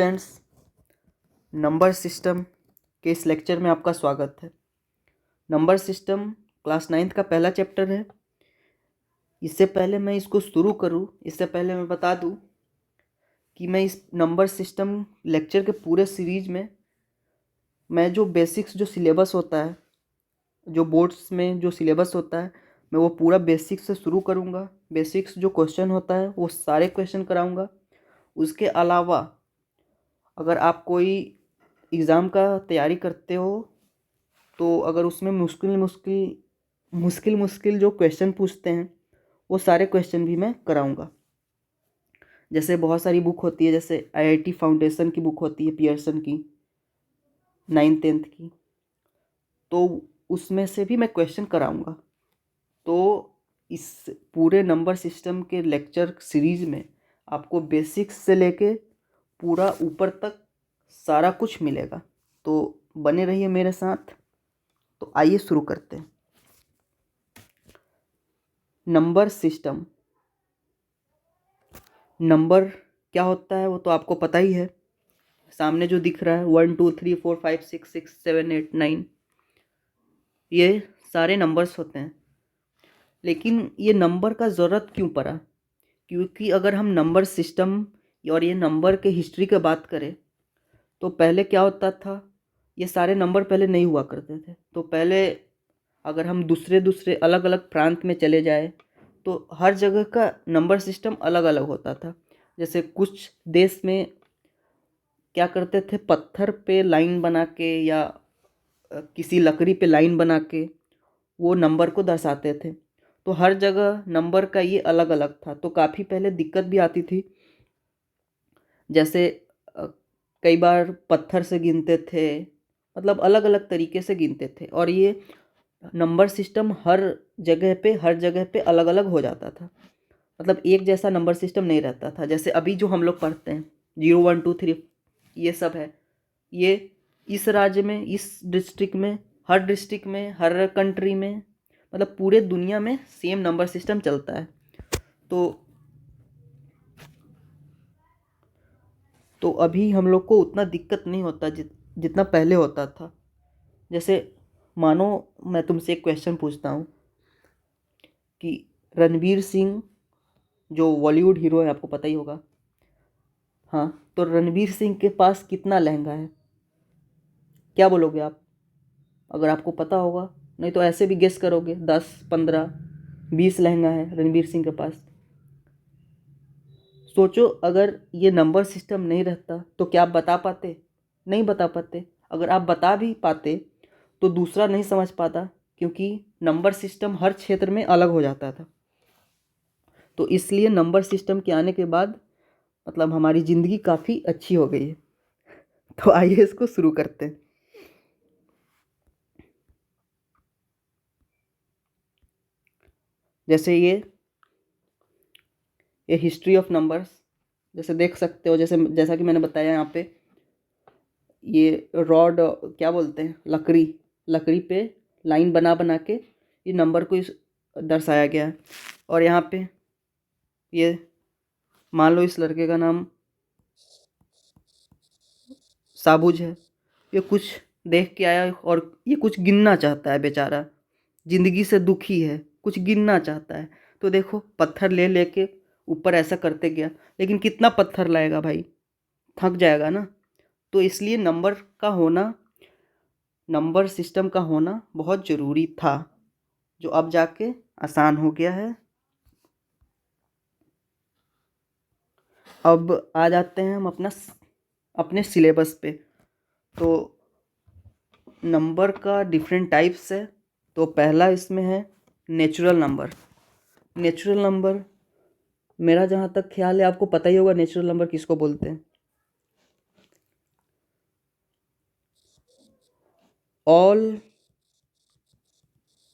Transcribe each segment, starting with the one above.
Friends, number system के इस lecture में आपका स्वागत है। नंबर सिस्टम क्लास 9th का पहला चैप्टर है। इससे पहले मैं इसको शुरू करूं, इससे पहले मैं बता दूं कि मैं इस नंबर सिस्टम लेक्चर के पूरे सीरीज में मैं जो बेसिक्स जो सिलेबस होता है, जो बोर्ड्स में जो सिलेबस होता है, मैं वो पूरा बेसिक्स से शुरू करूँगा। बेसिक्स जो क्वेश्चन होता है वो सारे क्वेश्चन कराऊँगा। उसके अलावा अगर आप कोई एग्ज़ाम का तैयारी करते हो तो अगर उसमें मुश्किल जो क्वेश्चन पूछते हैं वो सारे क्वेश्चन भी मैं कराऊंगा। जैसे बहुत सारी बुक होती है, जैसे आईआईटी फाउंडेशन की बुक होती है, पियर्सन की 9th-10th की, तो उसमें से भी मैं क्वेश्चन कराऊंगा। तो इस पूरे नंबर सिस्टम के लेक्चर सीरीज में आपको बेसिक्स से लेके पूरा ऊपर तक सारा कुछ मिलेगा। तो बने रहिए मेरे साथ। तो आइए शुरू करते हैं। नंबर सिस्टम, नंबर क्या होता है वो तो आपको पता ही है। सामने जो दिख रहा है 1 2 3 4 5 6 6 7 8 9, ये सारे नंबर्स होते हैं। लेकिन ये नंबर का ज़रूरत क्यों पड़ा? क्योंकि अगर हम नंबर सिस्टम और ये नंबर के हिस्ट्री की बात करें तो पहले क्या होता था, ये सारे नंबर पहले नहीं हुआ करते थे। तो पहले अगर हम दूसरे अलग अलग प्रांत में चले जाए तो हर जगह का नंबर सिस्टम अलग अलग होता था। जैसे कुछ देश में क्या करते थे, पत्थर पे लाइन बना के या किसी लकड़ी पे लाइन बना के वो नंबर को दर्शाते थे। तो हर जगह नंबर का ये अलग अलग था, तो काफ़ी पहले दिक्कत भी आती थी। जैसे कई बार पत्थर से गिनते थे, मतलब अलग अलग तरीके से गिनते थे, और ये नंबर सिस्टम हर जगह पे अलग अलग हो जाता था। मतलब एक जैसा नंबर सिस्टम नहीं रहता था। जैसे अभी जो हम लोग पढ़ते हैं 0 1 2 3 ये सब है, ये इस राज्य में, इस डिस्ट्रिक्ट में, हर डिस्ट्रिक्ट में, हर कंट्री में, मतलब पूरे दुनिया में सेम नंबर सिस्टम चलता है। तो अभी हम लोग को उतना दिक्कत नहीं होता जितना पहले होता था। जैसे मानो मैं तुमसे एक क्वेश्चन पूछता हूँ कि रणवीर सिंह जो बॉलीवुड हीरो है, आपको पता ही होगा, हाँ, तो रणवीर सिंह के पास कितना लहंगा है? क्या बोलोगे आप? अगर आपको पता होगा, नहीं तो ऐसे भी गेस करोगे, 10 15 20 लहंगा है रणवीर सिंह के पास। सोचो, अगर ये नंबर सिस्टम नहीं रहता तो क्या आप बता पाते? नहीं बता पाते। अगर आप बता भी पाते तो दूसरा नहीं समझ पाता, क्योंकि नंबर सिस्टम हर क्षेत्र में अलग हो जाता था। तो इसलिए नंबर सिस्टम के आने के बाद मतलब हमारी ज़िंदगी काफ़ी अच्छी हो गई है। तो आइए इसको शुरू करते हैं। जैसे ये हिस्ट्री ऑफ नंबर्स, जैसे देख सकते हो, जैसा कि मैंने बताया, यहाँ पे ये रॉड, क्या बोलते हैं, लकड़ी पे लाइन बना बना के ये नंबर को दर्शाया गया है। और यहाँ पे ये मान लो इस लड़के का नाम साबुज है। ये कुछ देख के आया और ये कुछ गिनना चाहता है, बेचारा जिंदगी से दुखी है, कुछ गिनना चाहता है। तो देखो, पत्थर ले लेके ऊपर ऐसा करते गया, लेकिन कितना पत्थर लाएगा भाई, थक जाएगा ना। तो इसलिए नंबर सिस्टम का होना बहुत ज़रूरी था, जो अब जाके आसान हो गया है। अब आ जाते हैं हम अपने सिलेबस पे। तो नंबर का डिफरेंट टाइप्स है। तो पहला इसमें है नेचुरल नंबर। नेचुरल नंबर, मेरा जहाँ तक ख्याल है आपको पता ही होगा नेचुरल नंबर किसको बोलते हैं। ऑल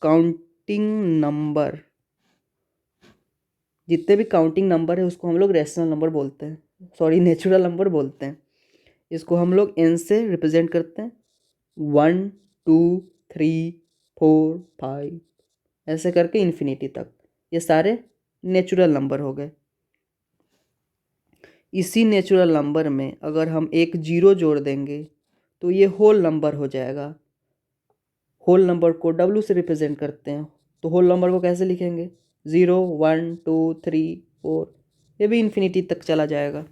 काउंटिंग नंबर, जितने भी काउंटिंग नंबर है उसको हम लोग रेशनल नंबर बोलते हैं, सॉरी नेचुरल नंबर बोलते हैं। इसको हम लोग एन से रिप्रेजेंट करते हैं, 1 2 3 4 5 ऐसे करके इन्फिनिटी तक। ये सारे नेचुरल नंबर हो गए। इसी नेचुरल नंबर में अगर हम एक जीरो जोड़ देंगे तो ये होल नंबर हो जाएगा। होल नंबर को W से रिप्रेजेंट करते हैं, तो होल नंबर को कैसे लिखेंगे? 0 1 2 3 4, ये भी इन्फिनिटी तक चला जाएगा।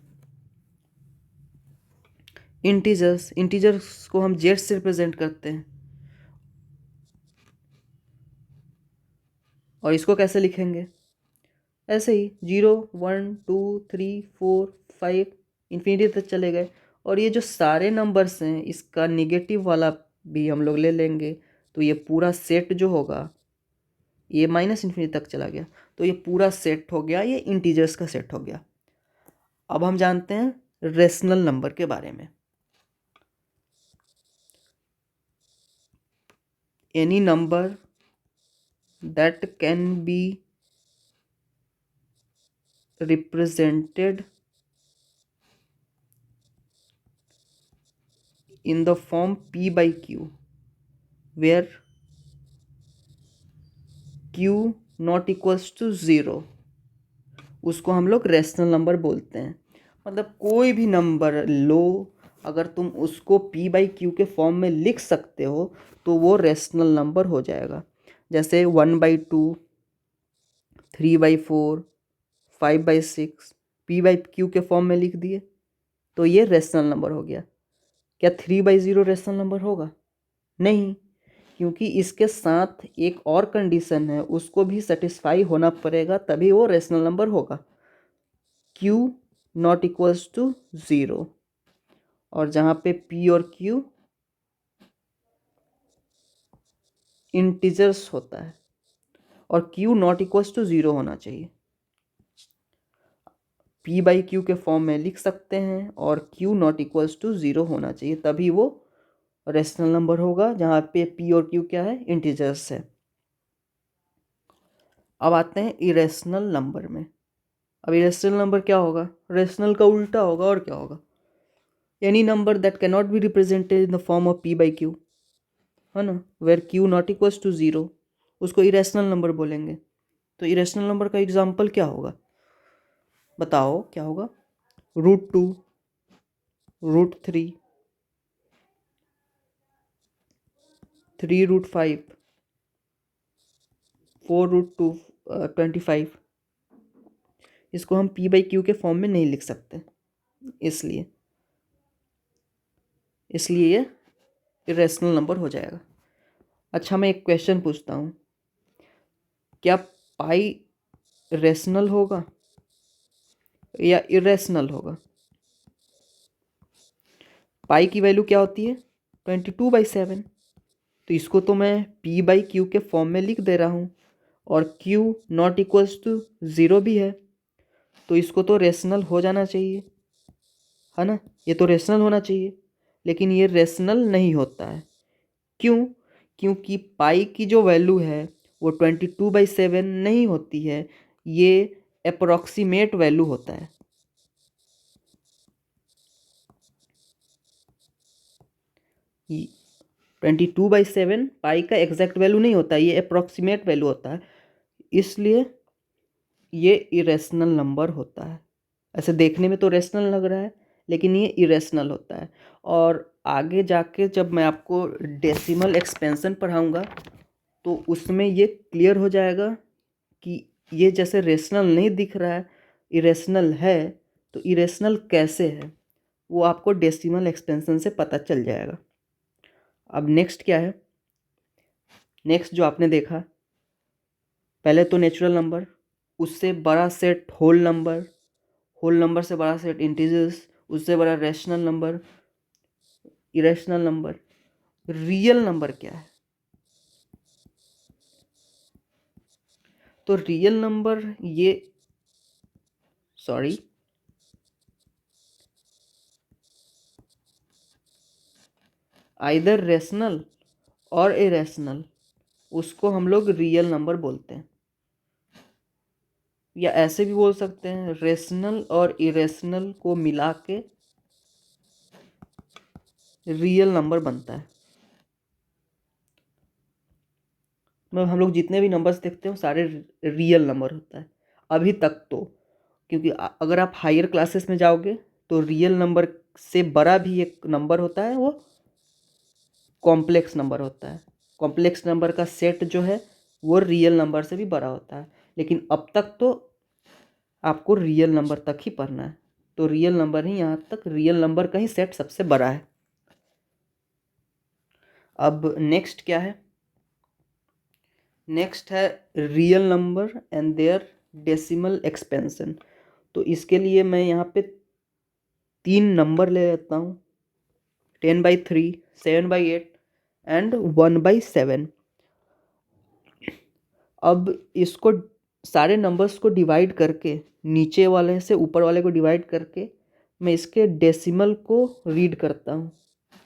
इंटीजर्स को हम जेड से रिप्रेजेंट करते हैं, और इसको कैसे लिखेंगे? ऐसे ही 0 1 2 3 4 5 इन्फिनिटी तक चले गए। और ये जो सारे नंबर्स हैं इसका निगेटिव वाला भी हम लोग ले लेंगे, तो ये पूरा सेट जो होगा ये माइनस इन्फिनिटी तक चला गया, तो ये पूरा सेट हो गया, ये इंटीजर्स का सेट हो गया। अब हम जानते हैं रेशनल नंबर के बारे में। Any number that can be represented in the form p by q where q not equals to 0, उसको हम लोग रेशनल नंबर बोलते हैं। मतलब कोई भी नंबर लो, अगर तुम उसको p बाई क्यू के फॉर्म में लिख सकते हो तो वो रेशनल नंबर हो जाएगा। जैसे 1/2, 3/4, 5/6 p बाई क्यू के फॉर्म में लिख दिए तो ये रेशनल नंबर हो गया। क्या 3/0 रेशनल नंबर होगा? नहीं, क्योंकि इसके साथ एक और कंडीशन है, उसको भी सेटिस्फाई होना पड़ेगा तभी वो रेशनल नंबर होगा। q नॉट इक्वल्स टू 0, और जहाँ पे p और q इंटीजर्स होता है, और q नॉट इक्वल्स टू 0 होना चाहिए। p बाई क्यू के फॉर्म में लिख सकते हैं, और q नॉट इक्वल्स टू 0 होना चाहिए, तभी वो रेशनल नंबर होगा, जहाँ पे p और q क्या है? इंटीजर्स है। अब आते हैं इरेशनल नंबर में। अब इरेशनल नंबर क्या होगा? रेशनल का उल्टा होगा, और क्या होगा? Any number that can not be represented in the form of p by Q, है ना, where q not equals to 0, उसको इरेशनल नंबर बोलेंगे। तो इरेशनल नंबर का एग्जाम्पल क्या होगा? बताओ क्या होगा? √2, √3, 3√5, 4√2 25। इसको हम p बाई क्यू के फॉर्म में नहीं लिख सकते, इसलिए ये इरेशनल नंबर हो जाएगा। अच्छा, मैं एक क्वेश्चन पूछता हूँ, क्या पाई रेशनल होगा या इरेशनल होगा? पाई की वैल्यू क्या होती है? 22/7। तो इसको तो मैं p बाई क्यू के फॉर्म में लिख दे रहा हूँ, और q नॉट इक्वल्स टू 0 भी है, तो इसको तो रेशनल हो जाना चाहिए, है ना, ये तो रेशनल होना चाहिए। लेकिन ये रेशनल नहीं होता है। क्यों? क्योंकि पाई की जो वैल्यू है वो 22/7 नहीं होती है, ये अप्रॉक्सीमेट वैल्यू होता है। ये 22/7 पाई का एग्जैक्ट वैल्यू नहीं होता है, ये अप्रॉक्सीमेट वैल्यू होता है, इसलिए ये इरेशनल नंबर होता है। ऐसे देखने में तो रेशनल लग रहा है, लेकिन ये इरेशनल होता है। और आगे जाके जब मैं आपको डेसिमल एक्सपेंशन पढ़ाऊँगा तो उसमें ये क्लियर हो जाएगा कि ये जैसे रेशनल नहीं दिख रहा है, इरेशनल है, तो इरेशनल कैसे है वो आपको डेसिमल एक्सपेंशन से पता चल जाएगा। अब नेक्स्ट क्या है? नेक्स्ट जो आपने देखा, पहले तो नेचुरल नंबर, उससे बड़ा set whole number, whole number से बड़ा सेट इंटीजर्स, उससे बड़ा rational number, irrational number. Real number क्या है? तो रियल नंबर ये, सॉरी, आइदर रैशनल और इरेशनल, उसको हम लोग रियल नंबर बोलते हैं। या ऐसे भी बोल सकते हैं, रेशनल और इरेशनल को मिला के रियल नंबर बनता है। मतलब हम लोग जितने भी नंबर्स देखते हो सारे रियल नंबर होता है अभी तक तो। क्योंकि अगर आप हायर क्लासेस में जाओगे तो रियल नंबर से बड़ा भी एक नंबर होता है, वो कॉम्प्लेक्स नंबर होता है। कॉम्प्लेक्स नंबर का सेट जो है वो रियल नंबर से भी बड़ा होता है, लेकिन अब तक तो आपको रियल नंबर तक ही पढ़ना है, तो रियल नंबर ही यहाँ तक, रियल नंबर का ही सेट सबसे बड़ा है। अब नेक्स्ट क्या है? नेक्स्ट है real number and their decimal expansion. तो इसके लिए मैं यहाँ पे 3 नंबर ले लेता हूँ, 10/3, 7/8 एंड 1/7। अब इसको सारे नंबर्स को डिवाइड करके, नीचे वाले से ऊपर वाले को डिवाइड करके मैं इसके डेसिमल को रीड करता हूँ,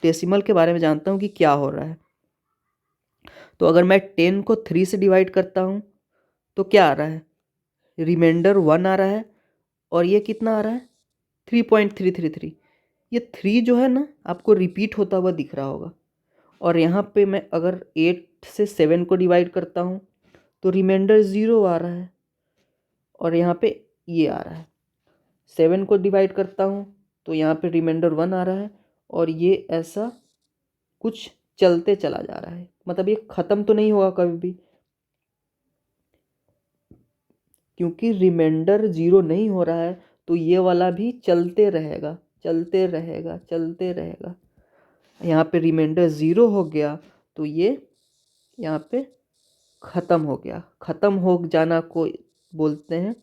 डेसिमल के बारे में जानता हूँ कि क्या हो रहा है। तो अगर मैं 10 को 3 से डिवाइड करता हूँ तो क्या आ रहा है? रिमाइंडर 1 आ रहा है, और ये कितना आ रहा है? 3.333। ये 3 जो है ना, आपको रिपीट होता हुआ दिख रहा होगा। और यहाँ पे मैं अगर 8 से 7 को डिवाइड करता हूँ तो रिमाइंडर 0 आ रहा है, और यहाँ पे ये आ रहा है। 7 को डिवाइड करता हूँ तो यहाँ पे रिमाइंडर 1 आ रहा है, और ये ऐसा कुछ चलते चला जा रहा है, मतलब ये ख़त्म तो नहीं होगा कभी भी, क्योंकि रिमाइंडर 0 नहीं हो रहा है तो ये वाला भी चलते रहेगा, चलते रहेगा, चलते रहेगा। यहाँ पे रिमाइंडर 0 हो गया तो ये यहाँ पे ख़त्म हो गया। ख़त्म हो जाना को बोलते हैं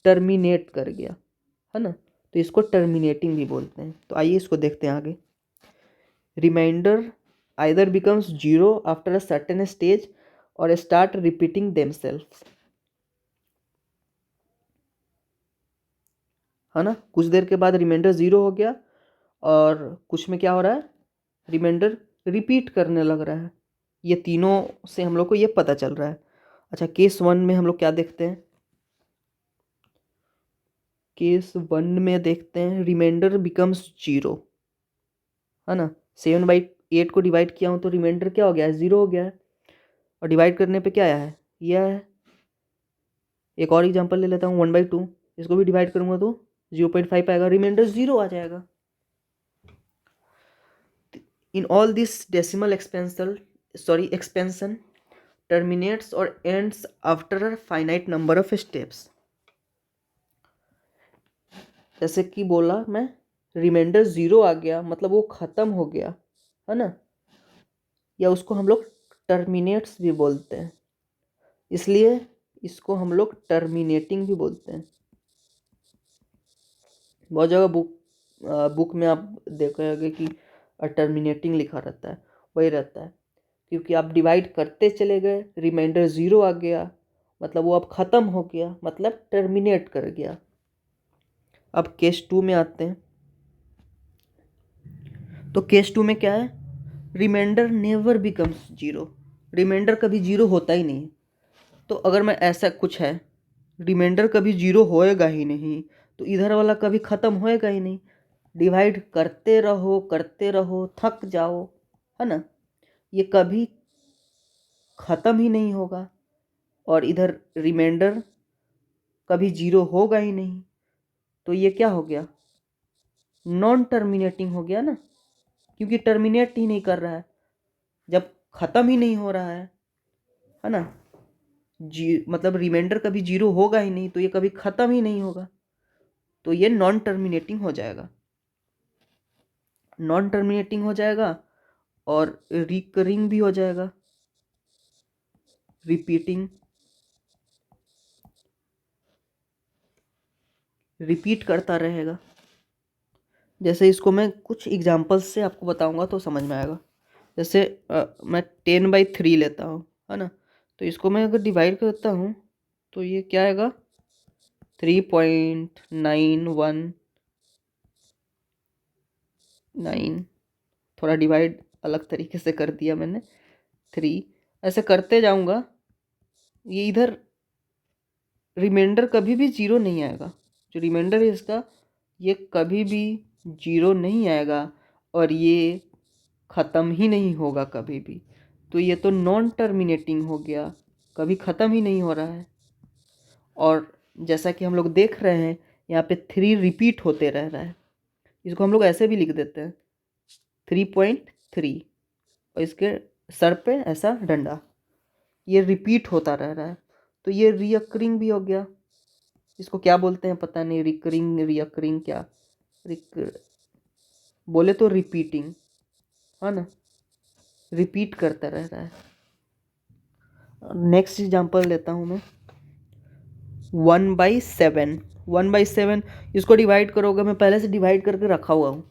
टर्मिनेट कर गया, है ना, तो इसको टर्मिनेटिंग भी बोलते हैं। तो आइए इसको देखते हैं आगे। Remainder either becomes 0 after a certain stage और स्टार्ट रिपीटिंग देमसेल्व्स, है ना। कुछ देर के बाद रिमाइंडर 0 हो गया, और कुछ में क्या हो रहा है? रिमाइंडर रिपीट करने लग रहा है। ये तीनों से हम लोग को ये पता चल रहा है। अच्छा, केस 1 में हम लोग क्या देखते हैं? केस 1 में देखते हैं रिमाइंडर बिकम्स 0, है ना। 7/8 को डिवाइड किया हूँ तो रिमाइंडर क्या हो गया है? 0 हो गया है, और डिवाइड करने पे क्या आया है? यह है। एक और एग्जांपल ले लेता हूँ, 1/2, इसको भी डिवाइड करूँगा तो 0.5 आएगा, रिमाइंडर 0 आ जाएगा। In all this decimal expansion terminates or ends after a finite number of steps। जैसे कि बोला मैं, रिमाइंडर 0 आ गया मतलब वो ख़त्म हो गया, है ना, या उसको हम लोग टर्मिनेट्स भी बोलते हैं, इसलिए इसको हम लोग टर्मिनेटिंग भी बोलते हैं। बहुत जगह बुक में आप देखोगे कि टर्मिनेटिंग लिखा रहता है, वही रहता है, क्योंकि आप डिवाइड करते चले गए, रिमाइंडर 0 आ गया मतलब वो अब ख़त्म हो गया, मतलब टर्मिनेट कर गया। अब केस 2 में आते हैं। तो केस 2 में क्या है? Reminder never becomes 0। रिमाइंडर कभी 0 होता ही नहीं। तो अगर मैं ऐसा कुछ है, रिमाइंडर कभी 0 होएगा ही नहीं, तो इधर वाला कभी ख़त्म होएगा ही नहीं। डिवाइड करते रहो, थक जाओ, है ना, ये कभी ख़त्म ही नहीं होगा। और इधर रिमाइंडर कभी 0 होगा ही नहीं, तो ये क्या हो गया? नॉन टर्मिनेटिंग हो गया ना, क्योंकि टर्मिनेट ही नहीं कर रहा है, जब ख़त्म ही नहीं हो रहा है ना। मतलब रिमाइंडर कभी 0 होगा ही नहीं, तो ये कभी ख़त्म ही नहीं होगा, तो ये नॉन टर्मिनेटिंग हो जाएगा। नॉन टर्मिनेटिंग हो जाएगा और रिकरिंग भी हो जाएगा, रिपीटिंग, रिपीट करता रहेगा। जैसे इसको मैं कुछ एग्जांपल्स से आपको बताऊंगा तो समझ में आएगा। जैसे मैं 10/3 लेता हूँ, है ना, तो इसको मैं अगर डिवाइड करता हूँ तो ये क्या आएगा? 3.91, थोड़ा डिवाइड अलग तरीके से कर दिया मैंने, 3, ऐसे करते जाऊँगा। ये इधर रिमाइंडर कभी भी 0 नहीं आएगा, जो रिमाइंडर है इसका ये कभी भी 0 नहीं आएगा, और ये ख़त्म ही नहीं होगा कभी भी। तो ये तो नॉन टर्मिनेटिंग हो गया, कभी ख़त्म ही नहीं हो रहा है। और जैसा कि हम लोग देख रहे हैं यहाँ पे 3 रिपीट होते रह रहा है, इसको हम लोग ऐसे भी लिख देते हैं 3.3, और इसके सर पे ऐसा डंडा, ये रिपीट होता रह रहा है, तो ये रिकरिंग भी हो गया। इसको क्या बोलते हैं पता नहीं, रिकरिंग रिकरिंग क्या, बोले तो रिपीटिंग, है ना, रिपीट करता रह रहा है। नेक्स्ट एग्जांपल लेता हूँ मैं, 1/7। 1/7 इसको डिवाइड करोगे, मैं पहले से डिवाइड करके रखा हुआ हूँ,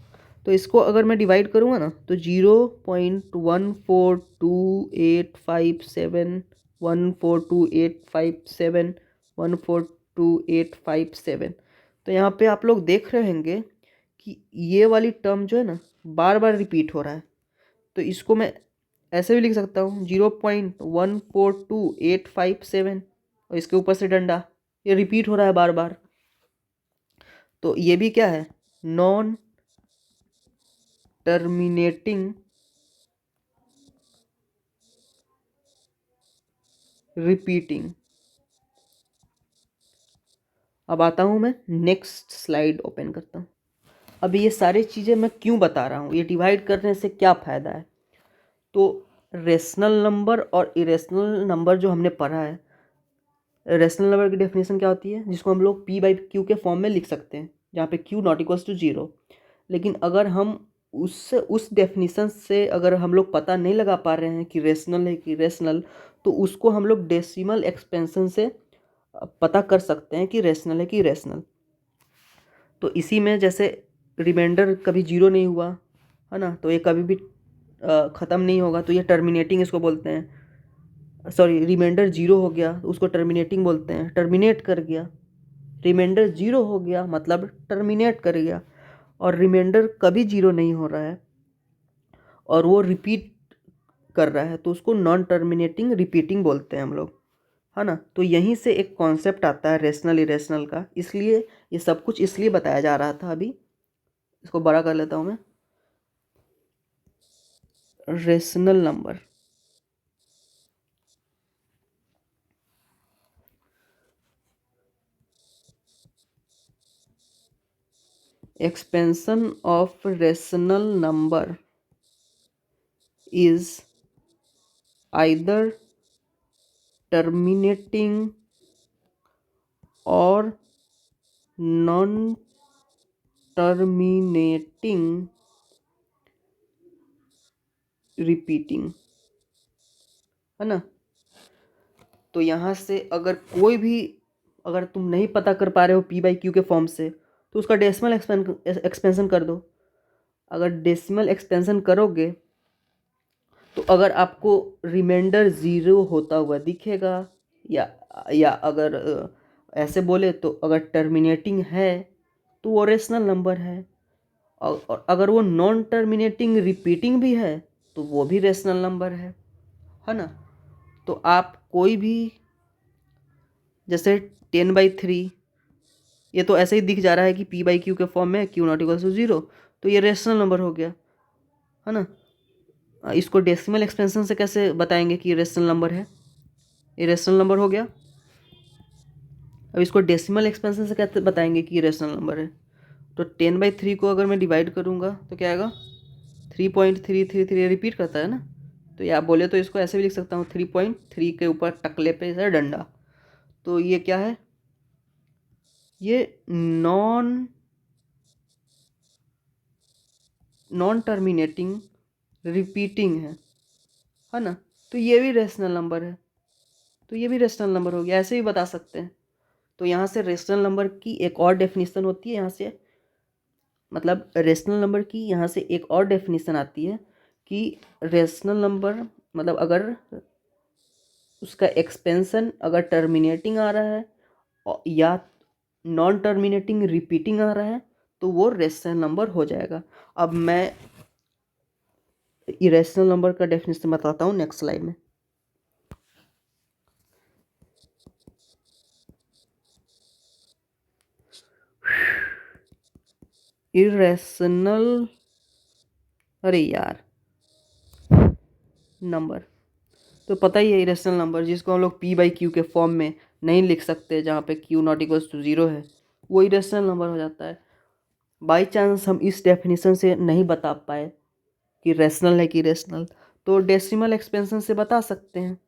तो इसको अगर मैं डिवाइड करूँगा ना तो 0.142857, 14285 14285 तो यहाँ पे आप लोग देख रहे होंगे कि ये वाली टर्म जो है ना बार बार रिपीट हो रहा है, तो इसको मैं ऐसे भी लिख सकता हूँ 0.142857, और इसके ऊपर से डंडा, ये रिपीट हो रहा है बार बार, तो ये भी क्या है, नॉन टर्मिनेटिंग रिपीटिंग। अब आता हूँ मैं नेक्स्ट स्लाइड ओपन करता हूँ। अब ये सारी चीज़ें मैं क्यों बता रहा हूँ, ये डिवाइड करने से क्या फ़ायदा है, तो रेशनल नंबर और इरेशनल नंबर जो हमने पढ़ा है, रेशनल नंबर की डेफिनेशन क्या होती है, जिसको हम लोग P/Q के फॉर्म में लिख सकते हैं, जहाँ पे Q नॉट इक्वल्स टू 0। लेकिन अगर हम उस डेफिनेशन से अगर हम लोग पता नहीं लगा पा रहे हैं कि रेशनल है कि रेशनल, तो उसको हम लोग डेसिमल एक्सपेंशन से पता कर सकते हैं कि रेशनल है कि इरेशनल। तो इसी में जैसे रिमाइंडर कभी 0 नहीं हुआ है ना, तो ये कभी भी ख़त्म नहीं होगा, तो ये टर्मिनेटिंग इसको बोलते हैं। सॉरी, रिमाइंडर 0 हो गया उसको टर्मिनेटिंग बोलते हैं, टर्मिनेट कर गया। रिमाइंडर 0 हो गया मतलब टर्मिनेट कर गया, और रिमाइंडर कभी 0 नहीं हो रहा है और वो रिपीट कर रहा है, तो उसको नॉन टर्मिनेटिंग रिपीटिंग बोलते हैं हम लोग, है ना। तो यहीं से एक कॉन्सेप्ट आता है रेशनल इरेशनल का, इसलिए ये सब कुछ इसलिए बताया जा रहा था। अभी इसको बड़ा कर लेता हूँ मैं, rational number, expansion of rational number is either terminating और नॉन टर्मिनेटिंग रिपीटिंग, है ना। तो यहाँ से अगर कोई भी, अगर तुम नहीं पता कर पा रहे हो P/Q के फॉर्म से, तो उसका डेसिमल एक्सपेंशन कर दो। अगर डेसिमल एक्सपेंशन करोगे तो अगर आपको रिमाइंडर 0 होता हुआ दिखेगा, या अगर ऐसे बोले तो अगर टर्मिनेटिंग है तो वो रेशनल नंबर है, और अगर वो नॉन टर्मिनेटिंग रिपीटिंग भी है तो वो भी रेशनल नंबर है ना। तो आप कोई भी, जैसे 10/3, ये तो ऐसे ही दिख जा रहा है कि P/Q के फॉर्म में Q नॉट इक्वल्स टू 0, तो ये रेशनल नंबर हो गया, है ना। इसको डेसिमल एक्सपेंशन से कैसे बताएंगे कि ये रेशनल नंबर है, ये रेशनल नंबर हो गया। अब इसको डेसिमल एक्सपेंशन से कैसे बताएंगे कि ये रेशनल नंबर है, तो 10/3 को अगर मैं डिवाइड करूँगा तो क्या आएगा, 3.333, रिपीट करता है ना, तो ये आप बोले तो इसको ऐसे भी लिख सकता हूँ 3.3 के ऊपर टकले पे ऐसा डंडा, तो ये क्या है, ये नॉन टर्मिनेटिंग रिपीटिंग है ना। तो ये भी रेशनल नंबर है, तो ये भी रेशनल नंबर हो गया, ऐसे भी बता सकते हैं। तो यहाँ से रेशनल नंबर की एक और डेफिनेशन होती है, यहाँ से मतलब रेशनल नंबर की यहाँ से एक और डेफिनेशन आती है कि रेशनल नंबर मतलब अगर उसका एक्सपेंशन अगर टर्मिनेटिंग आ रहा है या नॉन टर्मिनेटिंग रिपीटिंग आ रहा है तो वो रेशनल नंबर हो जाएगा। अब मैं इरेशनल नंबर का डेफिनेशन बताता हूँ नेक्स्ट स्लाइड में। इरेशनल, अरे यार, नंबर तो पता ही है, इरेशनल नंबर जिसको हम लोग P/Q के फॉर्म में नहीं लिख सकते, जहाँ पे Q not equals to zero है, वो इरेशनल नंबर हो जाता है। बाई चांस हम इस डेफिनेशन से नहीं बता पाए कि रैशनल है कि इरेशनल, तो डेसिमल एक्सपेंशन से बता सकते हैं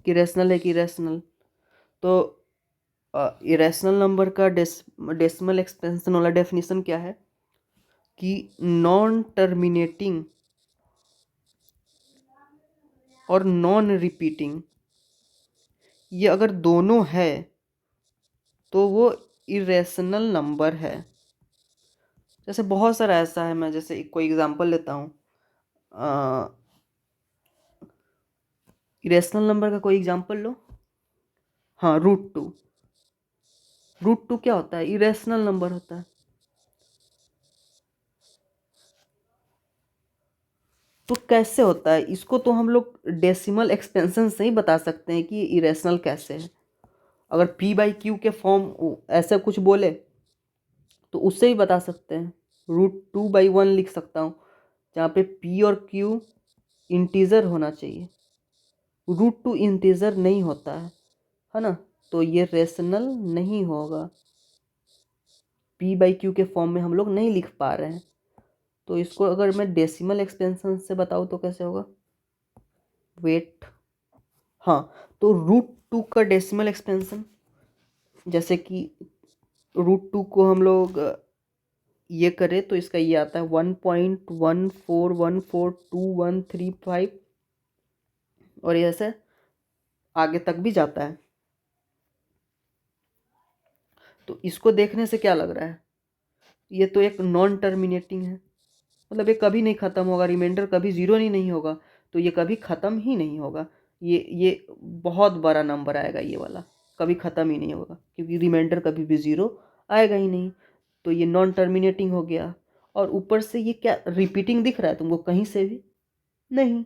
कि रैशनल है कि इरेशनल। तो इरेशनल नंबर का डेसिमल एक्सपेंशन वाला डेफिनेशन क्या है कि नॉन टर्मिनेटिंग और नॉन रिपीटिंग, ये अगर दोनों है तो वो इरेशनल नंबर है। जैसे बहुत सारा ऐसा है, मैं जैसे कोई एग्जांपल लेता हूँ, इरेशनल नंबर का कोई एग्जांपल लो। हाँ, √2। √2 क्या होता है? इरेशनल नंबर होता है। तो कैसे होता है? इसको तो हम लोग डेसिमल एक्सपेंशन से ही बता सकते हैं कि इरेशनल कैसे है। अगर p/q के फॉर्म ऐसा कुछ बोले तो उससे ही बता सकते हैं। √2/1 लिख सकता हूँ, जहाँ पे p और q इंटीजर होना चाहिए। √2 इंटीजर नहीं होता है ना, तो ये रेशनल नहीं होगा। p/q के फॉर्म में हम लोग नहीं लिख पा रहे हैं, तो इसको अगर मैं डेसिमल एक्सपेंशन से बताऊँ तो कैसे होगा? वेट, हाँ, तो √2 का डेसिमल एक्सपेंशन, जैसे कि √2 को हम लोग ये करें तो इसका ये आता है 1.1414213 और ये ऐसे आगे तक भी जाता है। तो इसको देखने से क्या लग रहा है? ये तो एक नॉन टर्मिनेटिंग है, मतलब ये कभी नहीं ख़त्म होगा, रिमाइंडर कभी ज़ीरो नहीं होगा, तो ये कभी ख़त्म ही नहीं होगा। ये बहुत बड़ा नंबर आएगा, ये वाला कभी ख़त्म ही नहीं होगा, क्योंकि रिमाइंडर कभी भी ज़ीरो आएगा ही नहीं। तो ये नॉन टर्मिनेटिंग हो गया। और ऊपर से ये क्या रिपीटिंग दिख रहा है तुमको कहीं से भी? नहीं,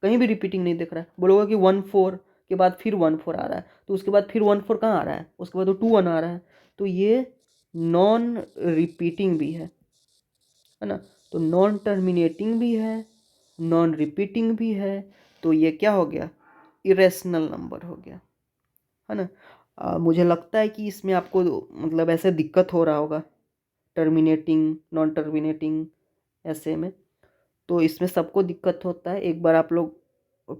कहीं भी रिपीटिंग नहीं दिख रहा है। बोलोगे कि 1 4 के बाद फिर 1 4 आ रहा है, तो उसके बाद फिर 1 4 कहाँ आ रहा है? उसके बाद तो 2 1 आ रहा है। तो ये नॉन रिपीटिंग भी है ना। तो नॉन टर्मिनेटिंग भी है, नॉन रिपीटिंग भी है, तो ये क्या हो गया? इरेशनल नंबर हो गया, है ना। मुझे लगता है कि इसमें आपको मतलब ऐसे दिक्कत हो रहा होगा, टर्मिनेटिंग नॉन टर्मिनेटिंग ऐसे में। तो इसमें सबको दिक्कत होता है, एक बार आप लोग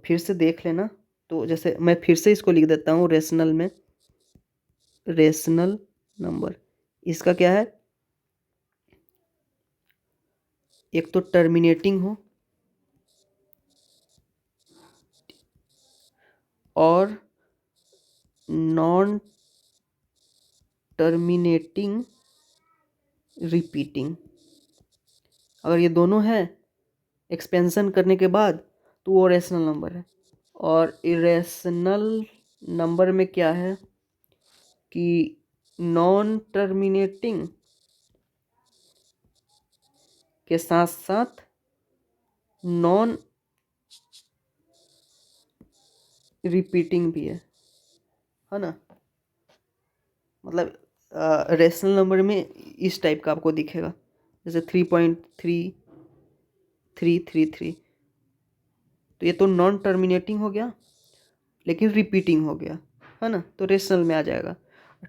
फिर से देख लेना। तो जैसे मैं फिर से इसको लिख देता हूँ रेशनल में, रेशनल नंबर इसका क्या है? एक तो टर्मिनेटिंग हो और नॉन टर्मिनेटिंग रिपीटिंग। अगर ये दोनों है एक्सपेंशन करने के बाद तो वो रेशनल नंबर है। और इरेशनल नंबर में क्या है कि नॉन टर्मिनेटिंग के साथ साथ नॉन रिपीटिंग भी है ना। मतलब रेशनल नंबर में इस टाइप का आपको दिखेगा, जैसे 3.3333। तो ये तो नॉन टर्मिनेटिंग हो गया लेकिन रिपीटिंग हो गया, है ना, तो रेशनल में आ जाएगा।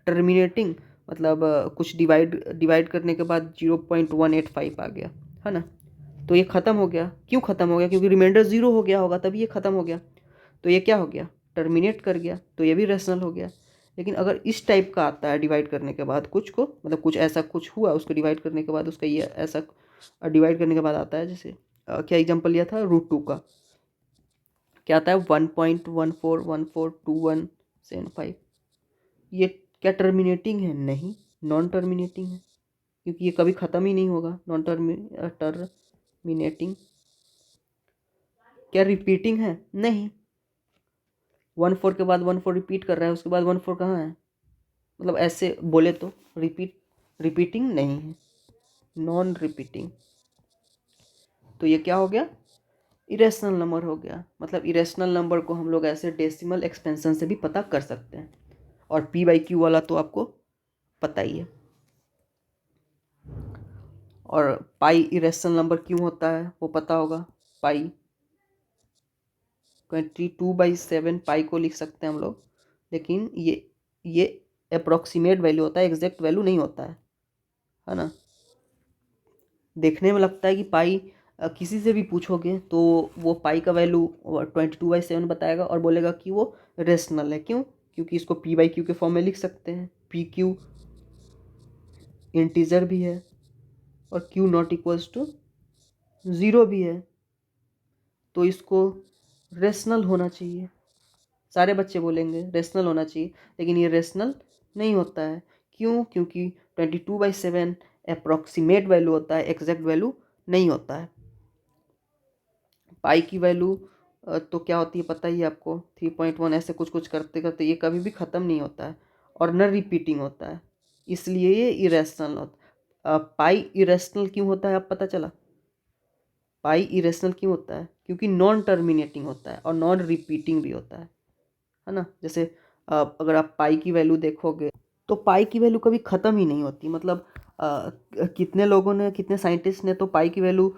टर्मिनेटिंग मतलब कुछ डिवाइड करने के बाद 0.185 आ गया, है ना, तो ये ख़त्म हो गया। क्यों ख़त्म हो गया? क्योंकि रिमाइंडर ज़ीरो हो गया होगा तभी ये ख़त्म हो गया। तो ये क्या हो गया? टर्मिनेट कर गया, तो ये भी रेशनल हो गया। लेकिन अगर इस टाइप का आता है डिवाइड करने के बाद कुछ को, मतलब कुछ ऐसा कुछ हुआ उसको डिवाइड करने के बाद, उसका ये ऐसा डिवाइड करने के बाद आता है, जैसे क्या एग्जांपल लिया था √2 का, क्या आता है 1.14142175। ये क्या टर्मिनेटिंग है? नहीं, नॉन टर्मिनेटिंग है, क्योंकि ये कभी ख़त्म ही नहीं होगा। Non terminating. क्या रिपीटिंग है? नहीं, 1 4 के बाद 1 4 रिपीट कर रहा है, उसके बाद 1 4 कहाँ है? मतलब ऐसे बोले तो रिपीटिंग नहीं है, नॉन रिपीटिंग। तो ये क्या हो गया? इरेशनल नंबर हो गया। मतलब इरेशनल नंबर को हम लोग ऐसे डेसिमल एक्सपेंशन से भी पता कर सकते हैं। और p/q वाला तो आपको पता ही है। और पाई इरेशनल नंबर क्यों होता है वो पता होगा। पाई 22/7 पाई को लिख सकते हैं हम लोग, लेकिन ये अप्रॉक्सीमेट वैल्यू होता है, एग्जैक्ट वैल्यू नहीं होता है ना। देखने में लगता है कि पाई किसी से भी पूछोगे तो वो पाई का वैल्यू 22/7 बताएगा और बोलेगा कि वो रेशनल है। क्यों? क्योंकि इसको p/q के फॉर्म में लिख सकते हैं। pq इंटीजर भी है और q नॉट इक्वल्स टू 0 भी है, तो इसको रेशनल होना चाहिए। सारे बच्चे बोलेंगे रेशनल होना चाहिए, लेकिन ये रेशनल नहीं होता है। क्यों? क्योंकि 22/7 अप्रॉक्सीमेट वैल्यू होता है, एग्जैक्ट वैल्यू नहीं होता है। पाई की वैल्यू तो क्या होती है पता ही है आपको, 3.1 ऐसे कुछ कुछ करते करते ये कभी भी ख़त्म नहीं होता है और न रिपीटिंग होता है, इसलिए ये इरेशनल होता है। पाई इरेशनल क्यों होता है अब पता चला? पाई इरेशनल क्यों होता है? क्योंकि नॉन टर्मिनेटिंग होता है और नॉन रिपीटिंग भी होता है ना। जैसे अगर आप पाई की वैल्यू देखोगे तो पाई की वैल्यू कभी ख़त्म ही नहीं होती। मतलब कितने लोगों ने, कितने साइंटिस्ट ने तो पाई की वैल्यू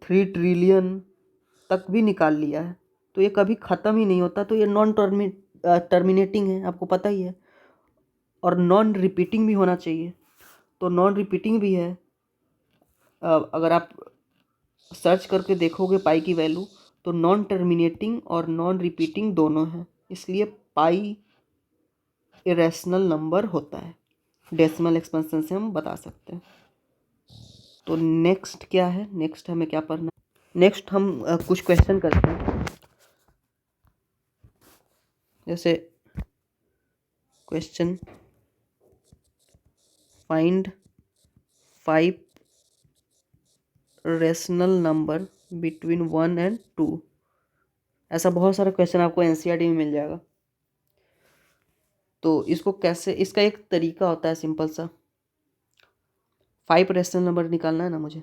3 ट्रिलियन तक भी निकाल लिया है, तो ये कभी ख़त्म ही नहीं होता। तो ये नॉन टर्मिनेटिंग है, आपको पता ही है, और नॉन रिपीटिंग भी होना चाहिए। तो नॉन रिपीटिंग भी है। अगर आप सर्च करके देखोगे पाई की वैल्यू तो नॉन टर्मिनेटिंग और नॉन रिपीटिंग दोनों हैं, इसलिए पाई इरेशनल नंबर होता है। डेसिमल एक्सपेंशन से हम बता सकते हैं। तो नेक्स्ट क्या है? नेक्स्ट हमें क्या पढ़ना है? नेक्स्ट हम कुछ क्वेश्चन करते हैं। जैसे question find 5 rational number between 1 and 2। ऐसा बहुत सारा क्वेश्चन आपको एनसीईआरटी में मिल जाएगा। तो इसको कैसे, इसका एक तरीका होता है सिंपल सा। 5 रेशनल नंबर निकालना है ना मुझे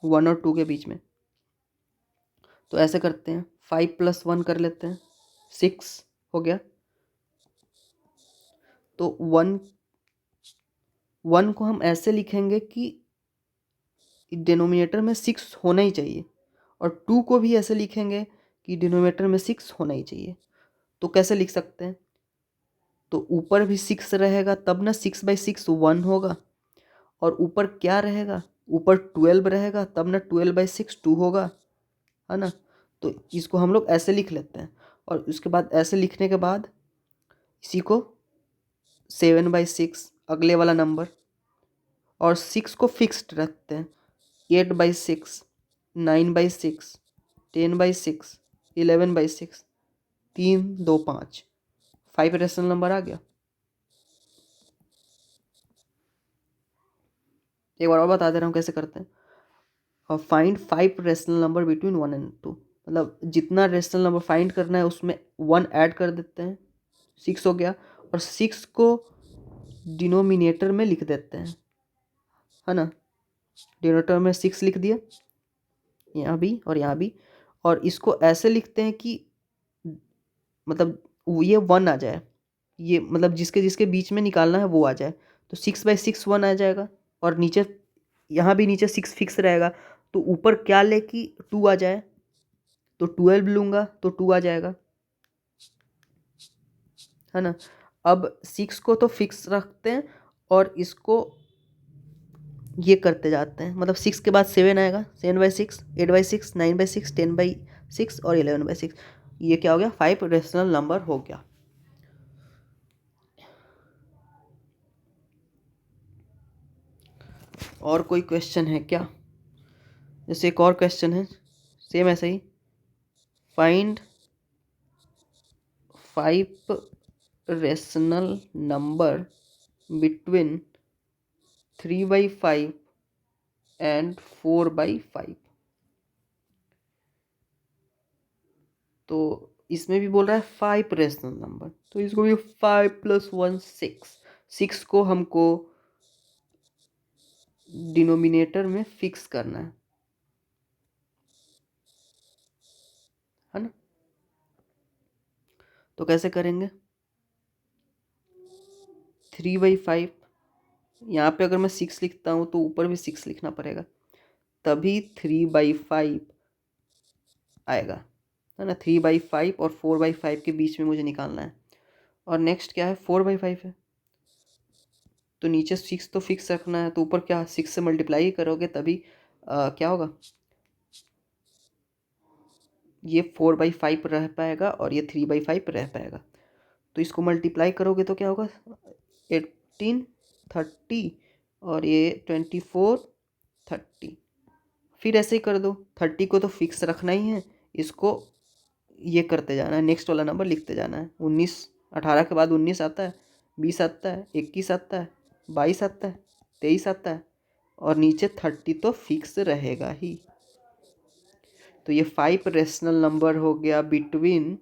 1 और 2 के बीच में, तो ऐसे करते हैं, 5 + 1 कर लेते हैं, 6 हो गया। तो 1 को हम ऐसे लिखेंगे कि डिनोमिनेटर में 6 होना ही चाहिए, और 2 को भी ऐसे लिखेंगे कि डिनोमिनेटर में 6 होना ही चाहिए। तो कैसे लिख सकते हैं? तो ऊपर भी 6 रहेगा तब ना 6/6 1 होगा, और ऊपर क्या रहेगा? ऊपर 12 रहेगा तब ना 12/6 2 होगा, है ना। तो इसको हम लोग ऐसे लिख लेते हैं, और उसके बाद ऐसे लिखने के बाद इसी को 7/6 अगले वाला नंबर, और 6 को फिक्स्ड रखते हैं, 8/6 9/6 10/6 11/6 3 2 5 5 रेशनल नंबर आ गया। एक बार और बता दे रहा हूँ कैसे करते हैं। और find 5 rational number between 1 and 2, मतलब जितना रेशनल नंबर फाइंड करना है उसमें 1 ऐड कर देते हैं, 6 हो गया, और 6 को डिनोमिनेटर में लिख देते हैं, है ना। डिनोमिनेटर में 6 लिख दिया, यहाँ भी और यहाँ भी, और इसको ऐसे लिखते हैं कि मतलब ये 1 आ जाए, ये मतलब जिसके जिसके बीच में निकालना है वो आ जाए। तो 6/6 1 आ जाएगा, और नीचे यहाँ भी नीचे 6 फिक्स रहेगा, तो ऊपर क्या ले कि 2 आ जाए, तो 12 लूँगा तो 2 आ जाएगा, है ना। अब 6 को तो फिक्स रखते हैं और इसको ये करते जाते हैं, मतलब 6 के बाद 7 आएगा, 7/6 8/6 9/6 10/6 और 11/6। ये क्या हो गया? 5 रेशनल नंबर हो गया। और कोई क्वेश्चन है क्या? जैसे एक और क्वेश्चन है सेम ऐसा ही, find 5 rational number between 3/5 and 4/5। तो इसमें भी बोल रहा है 5 रेशनल नंबर, तो इसको भी 5 + 1 6, 6 को हमको डिनोमिनेटर में फिक्स करना है ना। तो कैसे करेंगे? 3/5, यहाँ पे अगर मैं 6 लिखता हूँ तो ऊपर भी 6 लिखना पड़ेगा, तभी 3/5 आएगा। है ना। 3/5 और 4/5 के बीच में मुझे निकालना है। और नेक्स्ट क्या है, 4/5 है, तो नीचे 6 तो फिक्स रखना है, तो ऊपर क्या 6 से मल्टीप्लाई ही करोगे तभी क्या होगा, ये 4/5 रह पाएगा और ये 3/5 रह पाएगा। तो इसको मल्टीप्लाई करोगे तो क्या होगा, 18 30 और ये 24 30। फिर ऐसे ही कर दो, 30 को तो फिक्स रखना ही है, इसको ये करते जाना है, नेक्स्ट वाला नंबर लिखते जाना है। 19, 18 के बाद 19 आता है, 20 आता है, 21 आता है, 22 आता है, 23 आता है और नीचे 30 तो फिक्स रहेगा ही। तो ये 5 रेशनल नंबर हो गया बिटवीन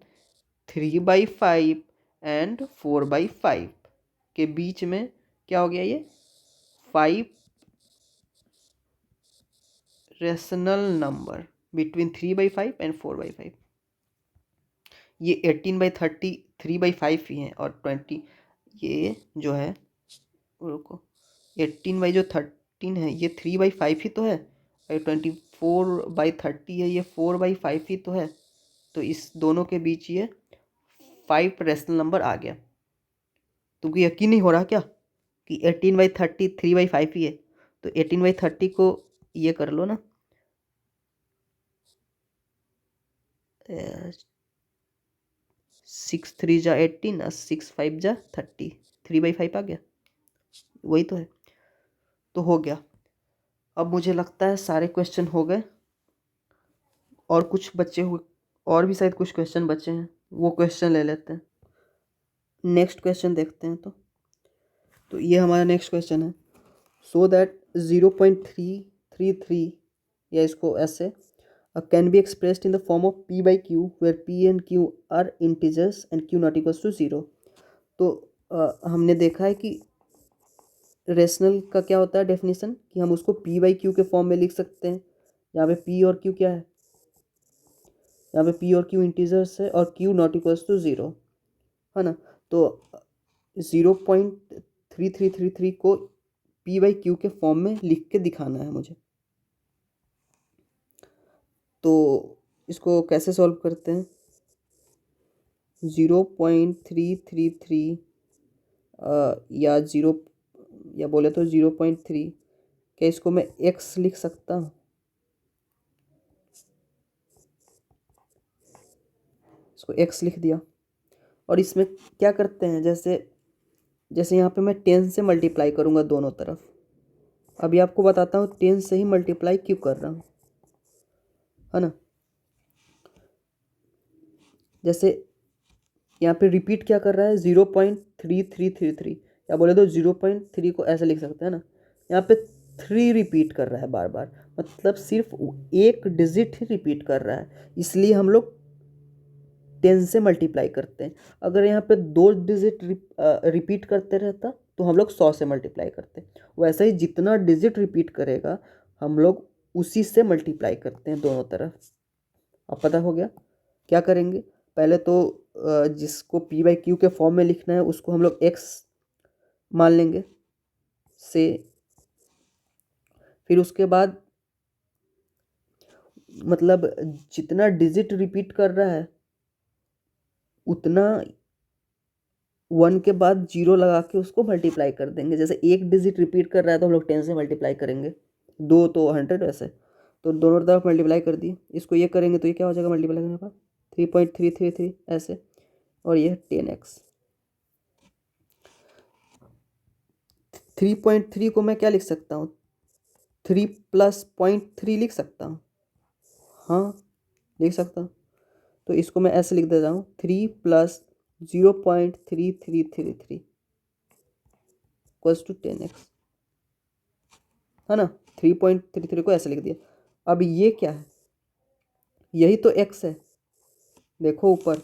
3/5 एंड 4/5 के बीच में। क्या हो गया ये 5 रेशनल नंबर बिटवीन 3/5 एंड 4/5। ये 18/30 3/5 ही है और 20 ये जो है, रुको, 18/13 है ये 3/5 ही तो है, और 24/30 है ये 4/5 ही तो है। तो इस दोनों के बीच ये 5 रेशनल नंबर आ गया। तुमको यकीन नहीं हो रहा क्या कि 18/30 3/5 ही है, तो 18/30 को ये कर लो ना, 6 3 जा 18 और 6 5 जा 30, 3/5 आ गया, वही तो है। तो हो गया। अब मुझे लगता है सारे क्वेश्चन हो गए, और कुछ बचे हुए, और भी शायद कुछ क्वेश्चन बचे हैं, वो क्वेश्चन ले लेते हैं। नेक्स्ट क्वेश्चन देखते हैं। तो ये हमारा नेक्स्ट क्वेश्चन है। सो दैट 0.333, या इसको ऐसे, can be expressed in the form of p/q where p and q are integers and q not equals to 0। तो हमने देखा है कि रेशनल का क्या होता है डेफिनेशन, कि हम उसको p/q के फॉर्म में लिख सकते हैं। यहाँ पे p और q क्या है, यहाँ पे p और q इंटीजर्स है और q नॉट इक्वल्स टू 0, है ना। तो 0.3333 को p/q के फॉर्म में लिख के दिखाना है मुझे। तो इसको कैसे सॉल्व करते हैं, 0.333 या 0, या बोले तो 0.3, क्या इसको मैं x लिख सकता हूँ, इसको x लिख दिया। और इसमें क्या करते हैं, जैसे जैसे यहाँ पे मैं 10 से मल्टीप्लाई करूँगा दोनों तरफ। अभी आपको बताता हूँ 10 से ही मल्टीप्लाई क्यों कर रहा हूँ, है ना। जैसे यहाँ पे रिपीट क्या कर रहा है, 0.3333, या बोले तो 0.3 को ऐसे लिख सकते हैं ना। यहाँ पे 3 रिपीट कर रहा है बार बार, मतलब सिर्फ एक डिजिट ही रिपीट कर रहा है, इसलिए हम लोग 10 से मल्टीप्लाई करते हैं। अगर यहाँ पे 2 डिजिट रिपीट करते रहता तो हम लोग 100 से मल्टीप्लाई करते। वैसे ही जितना डिजिट रिपीट करेगा हम लोग उसी से मल्टीप्लाई करते हैं दोनों तरफ। अब पता हो गया क्या करेंगे। पहले तो जिसको p/q के फॉर्म में लिखना है उसको हम लोग x मान लेंगे से, फिर उसके बाद मतलब जितना डिजिट रिपीट कर रहा है उतना 1 के बाद 0 लगा के उसको मल्टीप्लाई कर देंगे। जैसे एक डिजिट रिपीट कर रहा है तो हम लोग 10 से मल्टीप्लाई करेंगे, 2 तो 100 वैसे, तो दोनों तरफ मल्टीप्लाई कर दिए। इसको ये करेंगे तो ये क्या हो जाएगा मल्टीप्लाई करने के बाद 3.333 ऐसे, और ये 10x। 3.3 को मैं क्या लिख सकता हूँ, 3 + 0.3 लिख सकता हूँ, हाँ लिख सकता हूँ। तो इसको मैं ऐसे लिख देता हूँ, 3 + 0.3333 = 10x, है ना। 3.33 को ऐसे लिख दिया। अब ये क्या है, यही तो x है, देखो ऊपर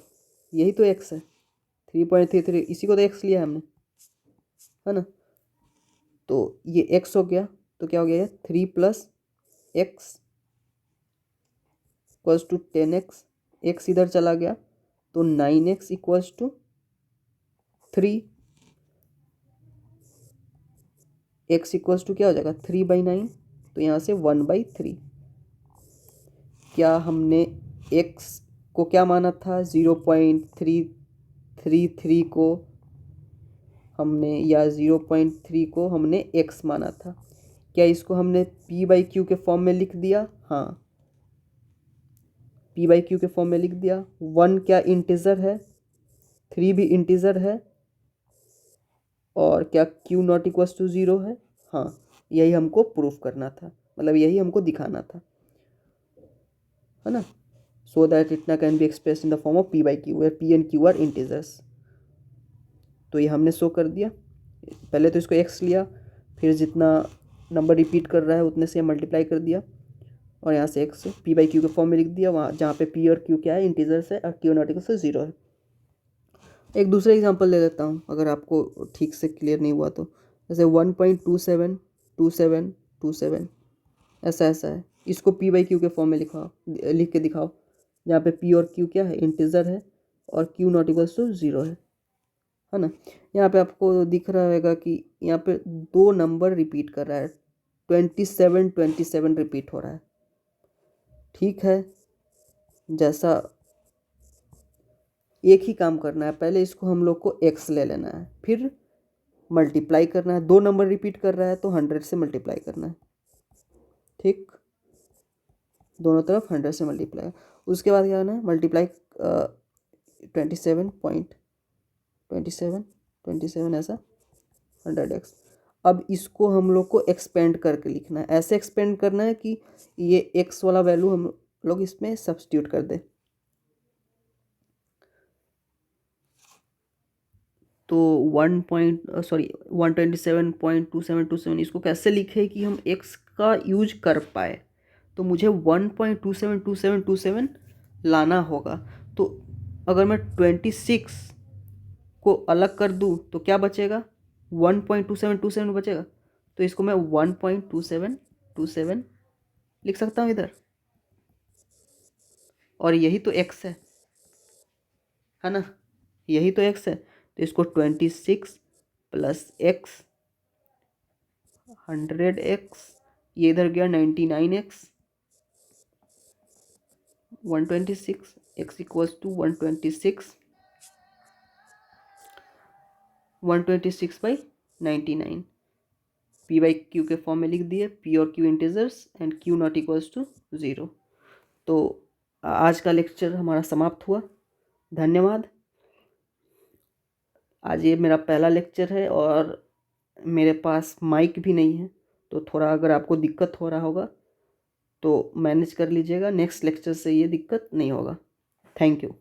यही तो x है, 3.33, इसी को तो x लिया है हमने, है ना। तो ये x हो गया, तो क्या हो गया, 3 + x = 10x, x इधर चला गया तो 9x = 3, x = क्या हो जाएगा 3/9, तो यहाँ से 1/3। क्या हमने x को क्या माना था, 0.333 को हमने, या 0.3 को हमने x माना था। क्या इसको हमने p/q के फॉर्म में लिख दिया? हाँ, p/q के फॉर्म में लिख दिया। 1 क्या इंटीजर है, 3 भी इंटीजर है, और क्या q नॉट इक्वल्स टू 0 है? हाँ, यही हमको प्रूफ करना था, मतलब यही हमको दिखाना था, है ना। सो दैट इतना can be express in the form of p/q where p and q are integers. तो ये हमने शो कर दिया। पहले तो इसको x लिया, फिर जितना नंबर रिपीट कर रहा है उतने से मल्टीप्लाई कर दिया, और यहाँ से x p/q के फॉर्म में लिख दिया, वहाँ जहाँ पे p और q क्या है, इंटीजर्स है, और q नॉट इक्वल से 0 है। एक दूसरा एग्जांपल ले लेता हूँ, अगर आपको ठीक से क्लियर नहीं हुआ तो। जैसे 1.272727 ऐसा ऐसा है, इसको p/q के फॉर्म में लिख के दिखाओ, जहाँ पे p और q क्या है, इंटीजर है, और q नॉट इक्वल्स टू 0 है ना। यहाँ पे आपको दिख रहा होगा कि यहाँ पे 2 नंबर रिपीट कर रहा है, 27 रिपीट हो रहा है। ठीक है, जैसा एक ही काम करना है, पहले इसको हम लोग को x ले लेना है, फिर मल्टीप्लाई करना है। 2 नंबर रिपीट कर रहा है तो 100 से मल्टीप्लाई करना है, ठीक, दोनों तरफ 100 से मल्टीप्लाई। उसके बाद क्या करना है, मल्टीप्लाई 27 ऐसा 100x। अब इसको हम लोग को एक्सपेंड करके लिखना है, ऐसे एक्सपेंड करना है कि ये x वाला वैल्यू हम लोग इसमें सब्स्टिट्यूट कर दें। तो 127.2727 इसको कैसे लिखे कि हम x का यूज कर पाए, तो मुझे 1.272727 लाना होगा। तो अगर मैं 26 को अलग कर दूँ तो क्या बचेगा, 1.2727 बचेगा। तो इसको मैं 1.2727 लिख सकता हूँ इधर, और यही तो x है ना, यही तो x है। तो इसको 26 प्लस x 100x, ये इधर गया 99x, 126 x equals to 126 126/99। p/q के फॉर्म में लिख दिए, p और q integers and q not equals to 0। तो आज का लेक्चर हमारा समाप्त हुआ, धन्यवाद। आज ये मेरा पहला लेक्चर है और मेरे पास माइक भी नहीं है, तो थोड़ा अगर आपको दिक्कत हो रहा होगा तो मैनेज कर लीजिएगा, नेक्स्ट लेक्चर से ये दिक्कत नहीं होगा। Thank you.